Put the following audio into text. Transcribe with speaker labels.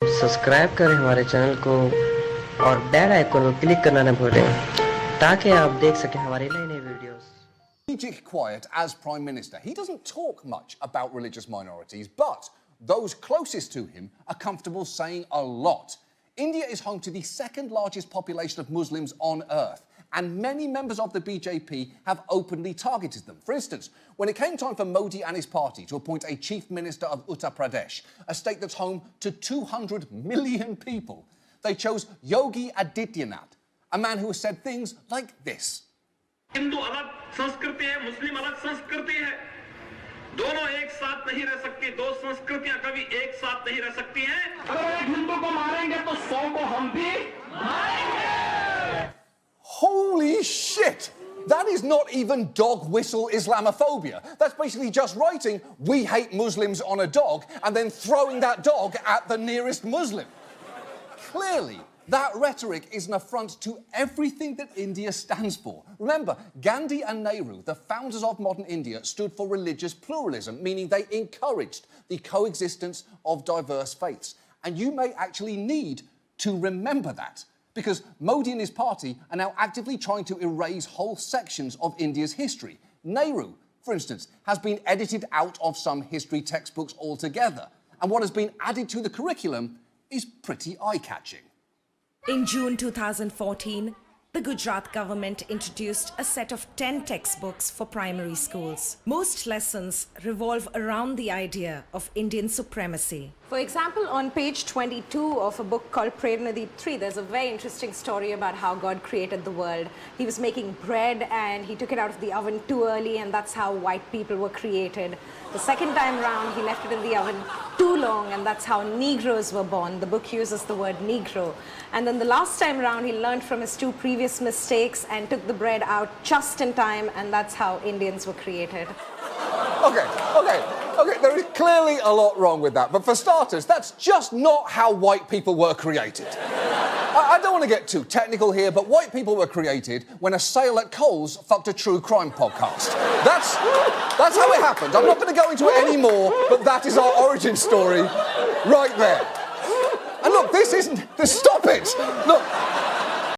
Speaker 1: Subscribe करें हमारे channel को और बेल आइकन को क्लिक करना न भूलें ताकि आप देख सकें हमारे नए-नए videos.
Speaker 2: Strategic quiet as Prime Minister. He doesn't talk much about religious minorities, but those closest to him are comfortable saying a lot. India is home to the second largest population of Muslims on earth, and many members of the BJP have openly targeted them. For instance, when it came time for Modi and his party to appoint a chief minister of Uttar Pradesh, a state that's home to 200 million people, they chose Yogi Adityanath, a man who has said things like this.
Speaker 3: Hindu अलग संस्कृति है, मुस्लिम अलग संस्कृति है, दोनों एक साथ नहीं रह सकती, दो संस्कृतियां कभी एक साथ नहीं रह सकती हैं। अगर एक हिंदू को मारेंगे तो 100 को हम भी मारेंगे।
Speaker 2: Holy shit! That is not even dog whistle Islamophobia. That's basically just writing, "We hate Muslims" on a dog and then throwing that dog at the nearest Muslim. Clearly, that rhetoric is an affront to everything that India stands for. Remember, Gandhi and Nehru, the founders of modern India, stood for religious pluralism, meaning they encouraged the coexistence of diverse faiths. And you may actually need to remember that, because Modi and his party are now actively trying to erase whole sections of India's history. Nehru, for instance, has been edited out of some history textbooks altogether. And what has been added to the curriculum is pretty eye-catching.
Speaker 4: In June 2014, the Gujarat government introduced a set of 10 textbooks for primary schools. Most lessons revolve around the idea of Indian supremacy.
Speaker 5: For example, on page 22 of a book called Prerna 3, there's a very interesting story about how God created the world. He was making bread and he took it out of the oven too early, and that's how white people were created. The second time round, he left it in the oven too long, and that's how Negroes were born. The book uses the word Negro. And then the last time round, he learned from his two previous mistakes and took the bread out just in time, and that's how Indians were created.
Speaker 2: Okay, there is clearly a lot wrong with that. But for starters, that's just not how white people were created. I don't want to get too technical here, but white people were created when a sale at Coles fucked a true crime podcast. That's how it happened. I'm not going to go into it anymore, but that is our origin story right there. And look, this isn't... Stop it! Look...